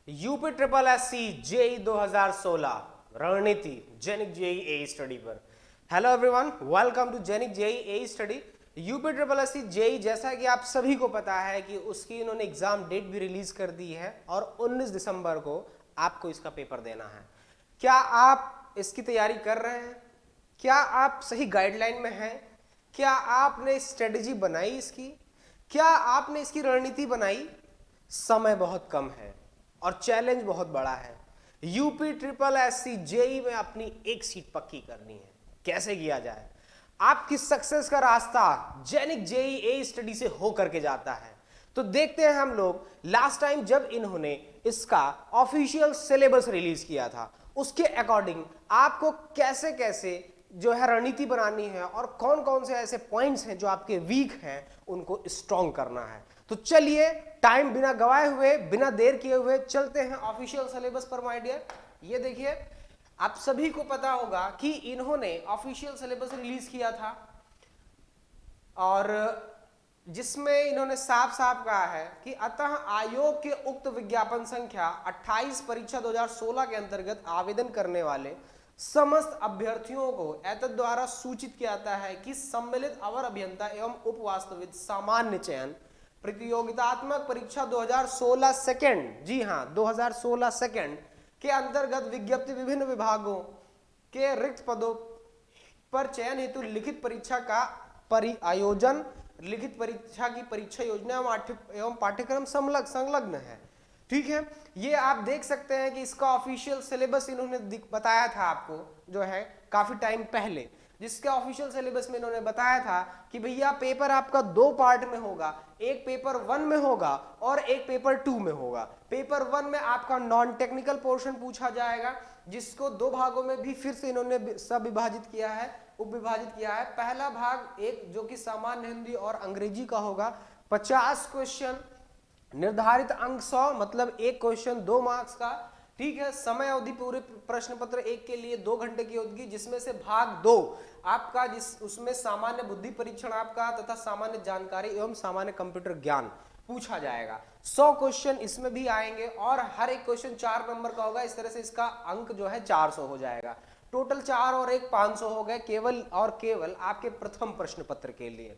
UP triple S C JE 2016 रणनीति जेनिक JE a study पर। हेलो एवरीवन, वेलकम टू जेनिक JE a study. UP triple S C JE, जैसा कि आप सभी को पता है कि उसकी इन्होंने एग्जाम डेट भी रिलीज कर दी है और 19 दिसंबर को आपको इसका पेपर देना है। क्या आप इसकी तैयारी कर रहे हैं? क्या आप सही गाइडलाइन में हैं? क्या आपने स्ट्रेटजी बनाई इसकी? क्या आपने इसकी रणनीति बनाई? समय बहुत कम है और चैलेंज बहुत बड़ा है। UP triple S C JE में अपनी एक सीट पक्की करनी है। कैसे किया जाए? आपकी सक्सेस का रास्ता जेनिक जेई ए स्टडी से हो करके जाता है। तो देखते हैं हम लोग लास्ट टाइम जब इन्होंने इसका ऑफिशियल सिलेबस रिलीज किया था, उसके अकॉर्डिंग आपको कैसे कैसे जो है रणनीति बनानी है और कौन कौन से ऐसे पॉइंट्स हैं जो आपके वीक हैं उनको स्ट्रॉन्ग करना है। तो चलिए टाइम बिना गवाए हुए, बिना देर किए हुए चलते हैं ऑफिशियल सिलेबस पर माय डियर। ये देखिए, आप सभी को पता होगा कि इन्होंने ऑफिशियल सिलेबस रिलीज किया था और जिसमें इन्होंने साफ साफ कहा है कि अतः आयोग के उक्त विज्ञापन संख्या 28 परीक्षा 2016 के अंतर्गत आवेदन करने वाले समस्त अभ्यर्थियों को एतद द्वारा सूचित किया जाता है कि सम्मिलित अवर अभियंता एवं उप वास्तविक सामान्य चयन प्रतियोगितात्मक परीक्षा 2016 सेकंड, जी हाँ 2016 सेकंड के अंतर्गत विज्ञप्ति विभिन्न विभागों के रिक्त पदों पर चयन हेतु लिखित परीक्षा का परिआयोजन, लिखित परीक्षा की परीक्षा योजना एवं पाठ्यक्रम संलग्न है। ठीक है, ये आप देख सकते हैं कि इसका ऑफिशियल सिलेबस इन्होंने बताया था आपको, जो है काफी टाइम पहले, जिसके ऑफिशियल सिलेबस में इन्होंने बताया था कि भैया पेपर आपका दो पार्ट में होगा, एक पेपर 1 में होगा और एक पेपर 2 में होगा। पेपर 1 में आपका नॉन टेक्निकल पोर्शन पूछा जाएगा, जिसको दो भागों में भी फिर से इन्होंने सब विभाजित किया है, उप विभाजित किया है। पहला भाग एक जो कि सामान्य हिंदी और अंग्रेजी का होगा, 50 क्वेश्चन, निर्धारित अंक 100, मतलब एक क्वेश्चन 2 मार्क्स का। ठीक है, समय अवधि पूरे प्रश्न पत्र एक के लिए 2 घंटे की होगी, जिसमें से भाग 2 आपका उसमें सामान्य बुद्धि परीक्षण आपका तथा सामान्य जानकारी एवं सामान्य कंप्यूटर ज्ञान पूछा जाएगा। 100 क्वेश्चन इसमें भी आएंगे और हर एक क्वेश्चन 4 नंबर का होगा। इस तरह से इसका अंक जो है 400 हो जाएगा। टोटल 4 और 1 500 हो गए केवल और केवल आपके प्रथम प्रश्न पत्र के लिए।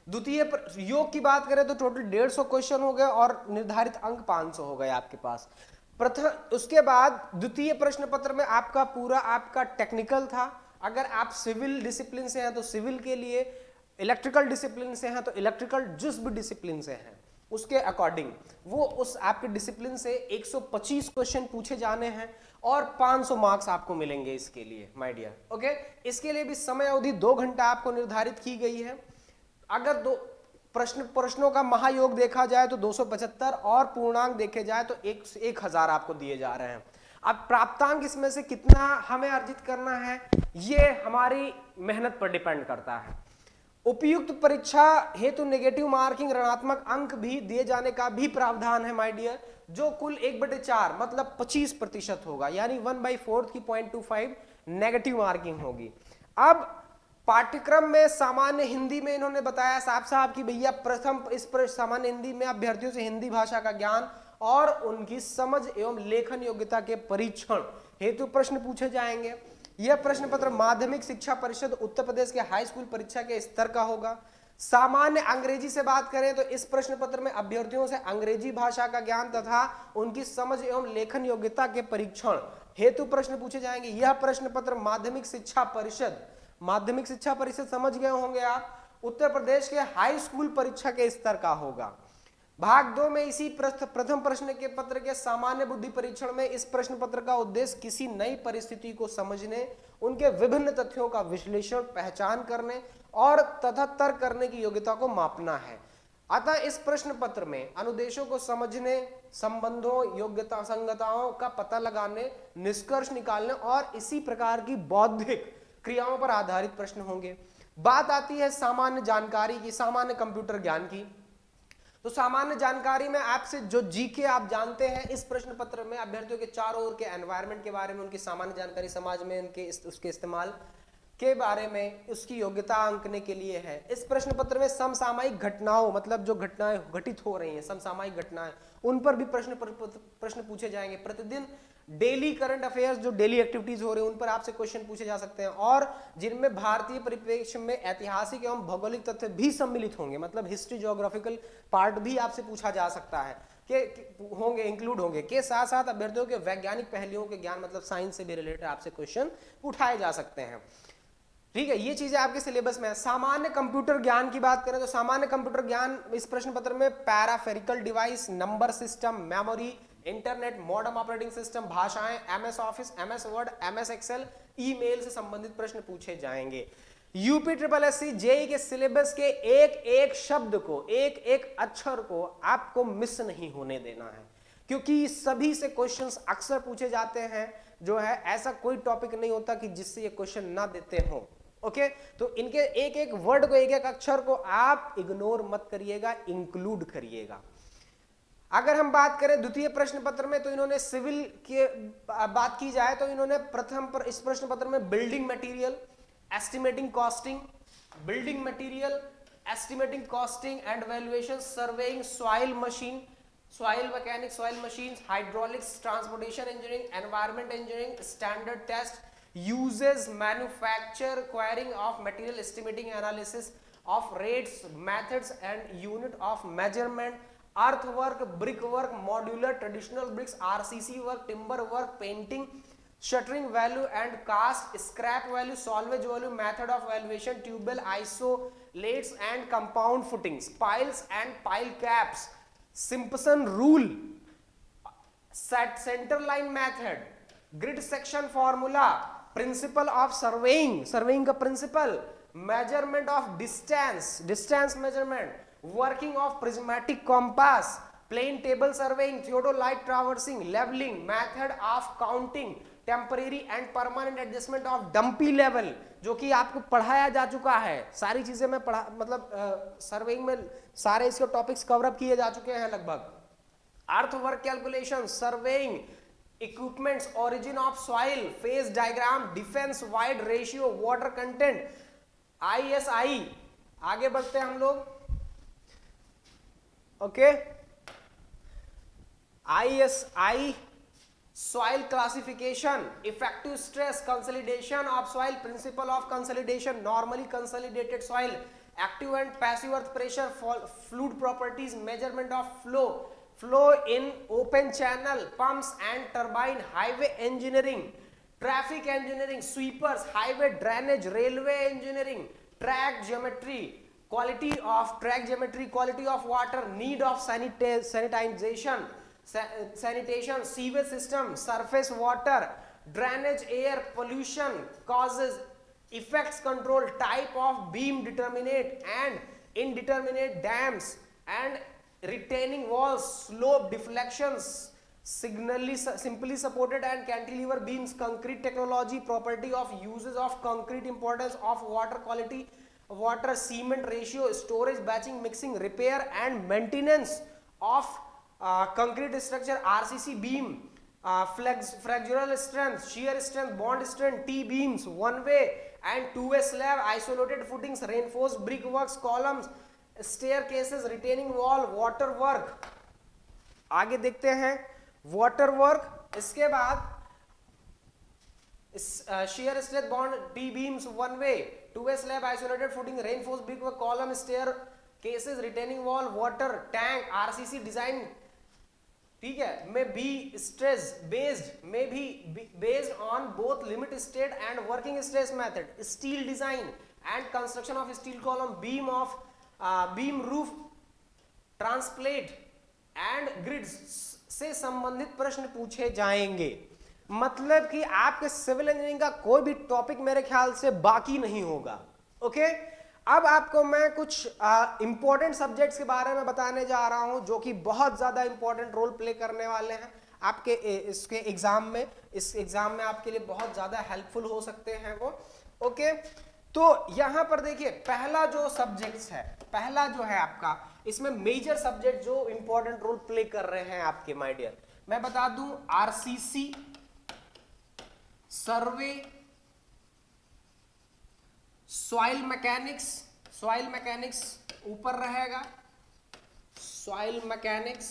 द्वितीय योग की बात करें तो टोटल 150 क्वेश्चन हो गए और निर्धारित अंक 500 हो गए आपके पास। प्रथम, उसके बाद द्वितीय प्रश्न पत्र में आपका पूरा आपका टेक्निकल था। अगर आप सिविल डिसिप्लिन से हैं तो सिविल के लिए, इलेक्ट्रिकल डिसिप्लिन से हैं तो इलेक्ट्रिकल, जिस भी डिसिप्लिन से हैं उसके अकॉर्डिंग वो उस आपके डिसिप्लिन से 125 क्वेश्चन पूछे जाने हैं और 500 मार्क्स आपको मिलेंगे इसके लिए माय डियर। ओके, इसके लिए भी समय अवधि 2 घंटा आपको निर्धारित की गई है। अगर दो प्रश्नों का महायोग देखा जाए तो 275 और पूर्णांक देखे जाए तो 1000 आपको दिए जा रहे हैं। अब प्राप्तांक इसमें से कितना हमें अर्जित करना है, ये हमारी मेहनत पर डिपेंड करता है। उपयुक्त परीक्षा हेतु नेगेटिव मार्किंग, ऋणात्मक अंक भी दिए जाने का भी प्रावधान है माय डियर, जो कुल 1/4 मतलब 25% होगा, यानी 1/4 की 0.25 नेगेटिव मार्किंग होगी। अब पाठ्यक्रम में सामान्य हिंदी में इन्होंने बताया साफ साफ कि भैया प्रथम इस सामान्य हिंदी में अभ्यर्थियों से हिंदी भाषा का ज्ञान और उनकी समझ एवं लेखन योग्यता के परीक्षण हेतु प्रश्न पूछे जाएंगे। यह प्रश्न पत्र माध्यमिक शिक्षा परिषद उत्तर प्रदेश के हाई स्कूल परीक्षा के स्तर का होगा। सामान्य अंग्रेजी से बात करें तो इस प्रश्न पत्र में अभ्यर्थियों से अंग्रेजी भाषा का ज्ञान तथा उनकी समझ एवं लेखन योग्यता के परीक्षण हेतु प्रश्न पूछे जाएंगे। यह प्रश्न पत्र माध्यमिक शिक्षा परिषद समझ गए होंगे आप, उत्तर प्रदेश के हाई स्कूल परीक्षा के स्तर का होगा। भाग 2 में इसी प्रथम प्रश्न के पत्र के सामान्य बुद्धि परीक्षण में इस प्रश्न पत्र का उद्देश्य किसी नई परिस्थिति को समझने, उनके विभिन्न तथ्यों का विश्लेषण, पहचान करने और तथा तर्क करने की योग्यता को मापना है। अतः इस प्रश्न पत्र में अनुदेशों को समझने, संबंधों, योग्यता, संगताओं का पता लगाने, निष्कर्ष निकालने और इसी प्रकार की बौद्धिक क्रियाओं पर आधारित प्रश्न होंगे। बात आती है सामान्य जानकारी की, सामान्य कंप्यूटर ज्ञान की। तो सामान्य जानकारी में आपसे जो जीके आप जानते हैं, इस प्रश्न पत्र में अभ्यर्थियों के चारों ओर के एनवायरनमेंट के बारे में, उनकी सामान्य जानकारी, समाज में उनके उसके इस्तेमाल, के बारे में उसकी योग्यता आंकने के लिए है। इस प्रश्न पत्र में समसामयिक घटनाओं, मतलब जो घटनाएं घटित हो रही हैं, समसामयिक घटनाएं, उन पर भी प्रश्न पूछे जाएंगे। प्रतिदिन डेली करंट अफेयर्स, जो डेली एक्टिविटीज हो रही हैं, उन पर आपसे क्वेश्चन पूछे जा सकते हैं, और जिनमें भारतीय परिप्रेक्ष्य में ऐतिहासिक एवं भौगोलिक तथ्य भी सम्मिलित होंगे, मतलब हिस्ट्री, ज्योग्राफिकल पार्ट भी आपसे पूछा जा सकता है के होंगे, इंक्लूड होंगे। के साथ साथ अभ्यर्थियों के वैज्ञानिक पहलुओं के ज्ञान, मतलब साइंस से भी रिलेटेड आपसे क्वेश्चन उठाए जा सकते हैं। ठीक है, ये चीजें आपके सिलेबस में है। सामान्य कंप्यूटर ज्ञान की बात करें तो सामान्य कंप्यूटर ज्ञान इस प्रश्न पत्र में peripheral device, number system, memory, internet, modern operating system, भाषाएं, MS office, MS word, MS excel, email से संबंधित प्रश्न पूछे जाएंगे। यूपी ट्रिपल एससी जेई के सिलेबस के एक एक शब्द को, एक एक अक्षर को आपको मिस नहीं होने देना है, क्योंकि सभी से क्वेश्चंस अक्सर पूछे जाते हैं। जो है ऐसा कोई टॉपिक नहीं होता कि जिससे ये क्वेश्चन ना देते हो। ओके, तो इनके एक एक वर्ड को, एक एक अक्षर को आप इग्नोर मत करिएगा, इंक्लूड करिएगा। अगर हम बात करें द्वितीय प्रश्न पत्र में, तो इन्होंने सिविल की बात की जाए तो इन्होंने प्रथम इस प्रश्न पत्र में building material, estimating costing, building material, estimating costing and valuation, surveying, soil machine, soil mechanics, soil machines, hydraulics, transportation engineering, environment engineering, standard test, uses, manufacture, acquiring of material, estimating, analysis of rates, methods and unit of measurement, earthwork, brickwork, modular, traditional bricks, RCC work, timber work, painting, shuttering value and cast, scrap value, salvage value, method of valuation, tubewell, isolates and compound footings, piles and pile caps, Simpson rule, center line method, grid section formula, principle of surveying, surveying का principle, measurement of distance, distance measurement, working of prismatic compass, plane table surveying, theodolite traversing, levelling, method of counting, temporary and permanent adjustment of dumpy level, जो कि आपको पढ़ाया जा चुका है। सारी चीजें मैं पढ़ा, मतलब सर्वेइंग में सारे इसके टॉपिक्स कवर अप किए जा चुके हैं लगभग। Earthwork calculation, surveying equipments, origin of soil, phase diagram, defense wide ratio, water content, ISI। आगे बढ़ते हैं हम लोग। Okay, ISI soil classification, effective stress, consolidation of soil, principle of consolidation, normally consolidated soil, active and passive earth pressure, fluid properties, measurement of flow in open channel, pumps and turbine, highway engineering, traffic engineering, sweepers, highway drainage, railway engineering, track geometry, quality of track geometry, quality of water, need of sanitation, sewage system, surface water, drainage, air pollution causes, effects control, type of beam, determinate and indeterminate dams and retaining walls, slope deflections, simply supported and cantilever beams, concrete technology, property of uses of concrete, importance of water quality, water cement ratio, storage, batching, mixing, repair and maintenance of concrete structure, RCC beam, flexural strength, shear strength, bond strength, T beams, one way and two way slab, isolated footings, reinforced brickworks, columns, staircases, retaining wall, water work। आगे देखते हैं water work. इसके बाद shear strength, bond, T beams, one way, two way slab, isolated footing, reinforced brickwork, column, staircases, retaining wall, water tank, RCC design, ठीक है, may be stress based, may be based on both limit state and working stress method, steel design and construction of steel column, beam roof, ट्रांसप्लेट and grids से संबंधित प्रश्न पूछे जाएंगे। मतलब कि आपके सिविल इंजीनियरिंग का कोई भी टॉपिक मेरे ख्याल से बाकी नहीं होगा। ओके, अब आपको मैं कुछ इंपॉर्टेंट सब्जेक्ट्स के बारे में बताने जा रहा हूं, जो कि बहुत ज्यादा इंपॉर्टेंट रोल प्ले करने वाले हैं आपके इसके एग्जाम में। इस एग्जाम में आपके लिए बहुत ज्यादा हेल्पफुल हो सकते हैं वो। ओके, तो यहां पर देखिए, पहला जो सब्जेक्ट्स है, पहला जो है आपका, इसमें मेजर सब्जेक्ट जो इंपॉर्टेंट रोल प्ले कर रहे हैं आपके माय डियर, मैं बता दूं, आरसीसी, सर्वे, सॉइल मैकेनिक्स ऊपर रहेगा, soil mechanics,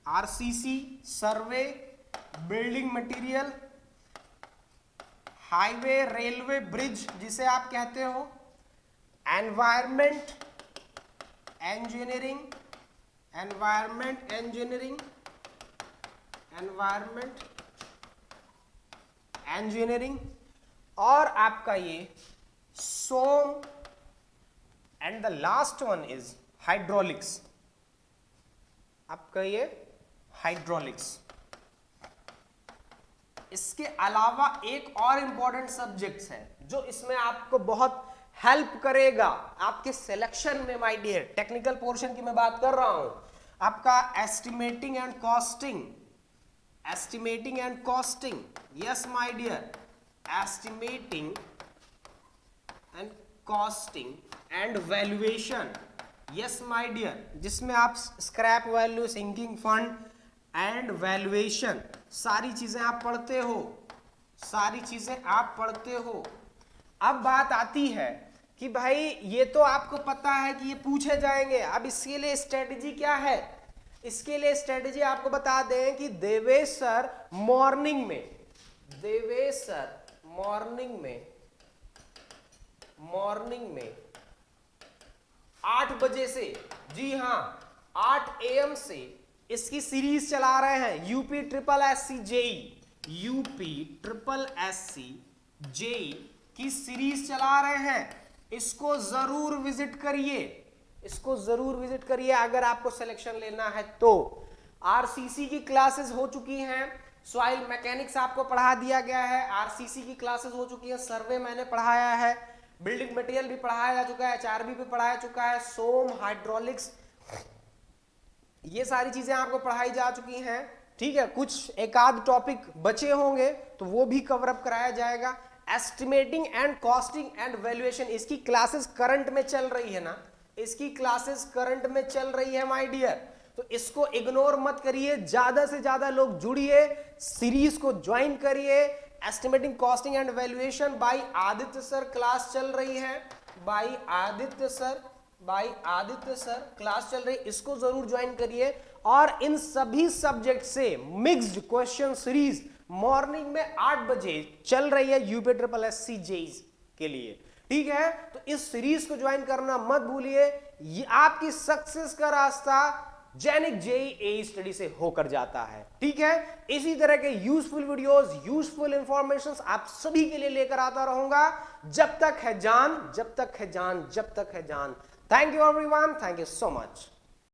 RCC survey, building material, highway railway bridge जिसे आप कहते हो, एनवायरमेंट इंजीनियरिंग और आपका ये SOM, and the last one is hydraulics, आपका ये हाइड्रोलिक्स। इसके अलावा एक और इंपॉर्टेंट सब्जेक्ट्स है जो इसमें आपको बहुत हेल्प करेगा आपके सिलेक्शन में माय डियर। टेक्निकल पोर्शन की मैं बात कर रहा हूं, आपका estimating and costing, yes my dear, estimating and costing and valuation, yes my dear, जिसमें आप scrap value, sinking fund and valuation सारी चीजें आप पढ़ते हो। अब बात आती है कि भाई ये तो आपको पता है कि ये पूछे जाएंगे, अब इसके लिए स्ट्रेटेजी क्या है? इसके लिए स्ट्रेटेजी आपको बता दें कि देवेश सर मॉर्निंग में 8 बजे से, जी हां 8 AM से इसकी सीरीज चला रहे हैं, यूपी ट्रिपल एससी जेई की सीरीज चला रहे हैं। इसको जरूर विजिट करिए अगर आपको सिलेक्शन लेना है तो। आरसीसी की क्लासेस हो चुकी हैं, सॉइल मैकेनिक्स आपको पढ़ा दिया गया है, आरसीसी की क्लासेस हो चुकी है, सर्वे मैंने पढ़ाया है, बिल्डिंग मटेरियल भी पढ़ाया जा चुका है, एचआरबी भी पढ़ाया चुका है, सोम, हाइड्रोलिक्स, ये सारी चीजें आपको पढ़ाई जा चुकी हैं। ठीक है, कुछ एक आध टॉपिक बचे होंगे तो वो भी कवर अप कराया जाएगा। Estimating and costing and valuation, इसकी क्लासेस करंट में चल रही है ना, इसकी क्लासेस करंट में चल रही है माय डियर, तो इसको इग्नोर मत करिए, ज्यादा से ज्यादा लोग जुड़िए, सीरीज को ज्वाइन करिए। Estimating costing and valuation by Aditya sir class चल रही है, बाय आदित्य सर क्लास चल रही, इसको जरूर ज्वाइन करिए। और इन सभी सब्जेक्ट से मिक्स्ड क्वेश्चन सीरीज मॉर्निंग में 8 बजे चल रही है यूपी ट्रिपल एससी जेई के लिए। ठीक है, तो इस सीरीज को ज्वाइन करना मत भूलिए, ये आपकी सक्सेस का रास्ता जेनिक जेई एई स्टडी से होकर जाता है। ठीक है, इसी तरह के यूजफुल वीडियोस, यूजफुल इंफॉर्मेशन आप सभी के लिए लेकर आता रहूंगा, जब तक है जान। Thank you everyone, thank you so much.